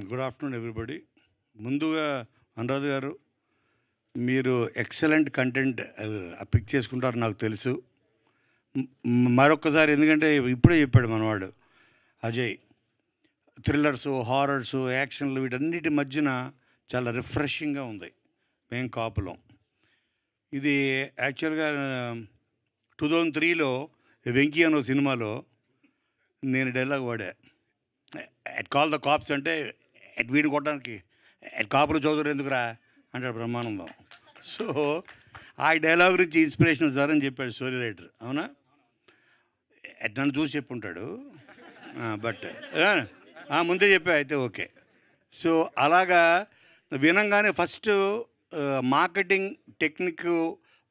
Good afternoon everybody. ముందుగా అనురాధ్ గారు, మీరు ఎక్సలెంట్ కంటెంట్ పిక్ చేసుకుంటారు నాకు తెలుసు. మరొక్కసారి ఎందుకంటే ఇప్పుడే చెప్పాడు మనవాడు అజయ్, థ్రిల్లర్సు, హారర్సు, యాక్షన్లు వీటన్నిటి మధ్యన చాలా రిఫ్రెషింగ్గా ఉంది. మేం కాపులం ఇది యాక్చువల్గా 2003లో వెంకీ అనే సినిమాలో నేను డైలాగ్ వాడా, ఎట్ కాల్ ద కాప్స్ అంటే ఎట్ వీడిని కొట్టడానికి ఎట్ కాపులు చౌదరి ఎందుకురా అంటాడు బ్రహ్మానందం. సో ఆ డైలాగ్ గురించి ఇన్స్పిరేషన్ సార్ అని చెప్పాడు స్టోరీ రైటర్. అవునా? ఎట్ నన్ను చూసి చెప్పుంటాడు, బట్ ముందే చెప్పా అయితే ఓకే. సో అలాగా వినంగానే ఫస్ట్ మార్కెటింగ్ టెక్నిక్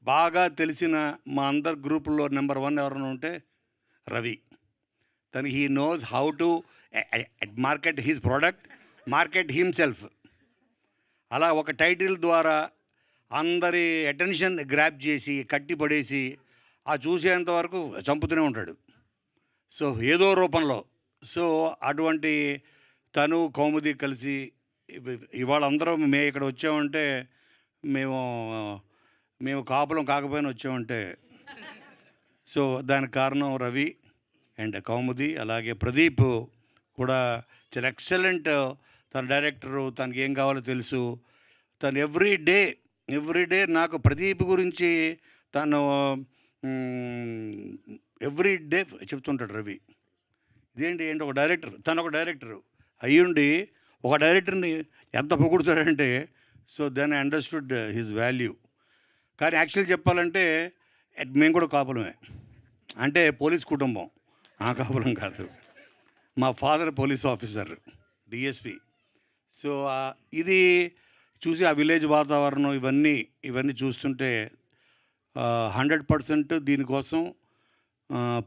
బాగా తెలిసిన మా అందరి గ్రూపుల్లో నెంబర్ 1 ఎవరైనా ఉంటే రవి. తను he knows how to market his product, market himself. అలా ఒక టైటిల్ ద్వారా అందరి అటెన్షన్ గ్రాప్ చేసి కట్టిపడేసి ఆ చూసేంత వరకు చంపుతూనే ఉంటాడు. సో ఏదో రూపంలో. సో అటువంటి తను కౌముది కలిసి ఇవాళ అందరం మేము ఇక్కడ వచ్చామంటే మేము మేము కాపులం కాకపోయినా వచ్చామంటే సో దానికి కారణం రవి అండ్ కౌముది. అలాగే ప్రదీప్ కూడా చాలా ఎక్సలెంట్. తన డైరెక్టరు, తనకి ఏం కావాలో తెలుసు. తను ఎవ్రీ డే నాకు ప్రదీప్ గురించి తను ఎవ్రీ డే చెప్తుంటాడు రవి. ఏంటి ఒక డైరెక్టర్, తను ఒక డైరెక్టరు అయ్యుండి ఒక డైరెక్టర్ని ఎంత పొగుడుతాడంటే, so then I understood his value. కానీ యాక్చువల్ చెప్పాలంటే మేము కూడా కాపులమే, అంటే పోలీస్ కుటుంబం. ఆ కాపులం కాదు. మా father police officer, DSP. So ఇది చూసి ఆ విలేజ్ వాతావరణం ఇవన్నీ చూస్తుంటే 100% దీనికోసం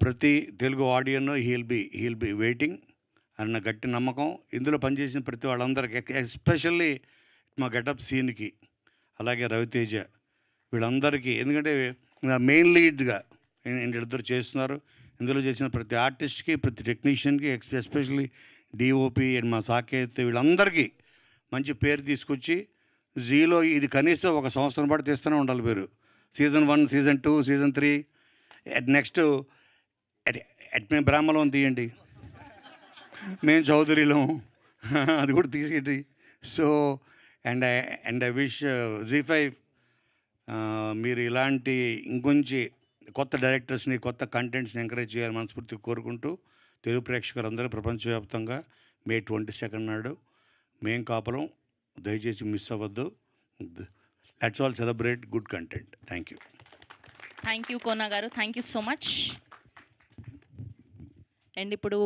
ప్రతి తెలుగు ఆడియన్ హీల్ బి వెయిటింగ్ అన్న గట్టి నమ్మకం. ఇందులో పనిచేసిన ప్రతి వాళ్ళందరికీ, ఎస్పెషల్లీ మా గెటప్ సీన్కి, అలాగే రవితేజ, వీళ్ళందరికీ. ఎందుకంటే మెయిన్ లీడ్గా వీళ్ళిద్దరు చేస్తున్నారు. ఇందులో చేసిన ప్రతి ఆర్టిస్ట్కి, ప్రతి టెక్నీషియన్కి, ఎస్పెషల్లీ డిఓపి అండ్ మా సాకేత్, వీళ్ళందరికీ మంచి పేరు తీసుకొచ్చి జీలో ఇది కనీసం ఒక సంవత్సరం పాటు తీస్తూనే ఉండాలి పేరు. సీజన్ 1, సీజన్ 2, సీజన్ 3, నెక్స్ట్ మేము బ్రాహ్మణం తీయండి, మేము చౌదరిలో అది కూడా తీసేయండి. సో అండ్ ఐ విష్ జీ5 మీరు ఇలాంటి ఇంకొంచెం కొత్త డైరెక్టర్స్ని, కొత్త కంటెంట్స్ని ఎంకరేజ్ చేయాలని మనస్ఫూర్తిగా కోరుకుంటూ, తెలుగు ప్రేక్షకులందరూ ప్రపంచవ్యాప్తంగా మే 22 నాడు మేం కాపులం దయచేసి మిస్ అవ్వద్దు. Let's all celebrate good content. Thank you Kona garu, thank you so much. And ఇప్పుడు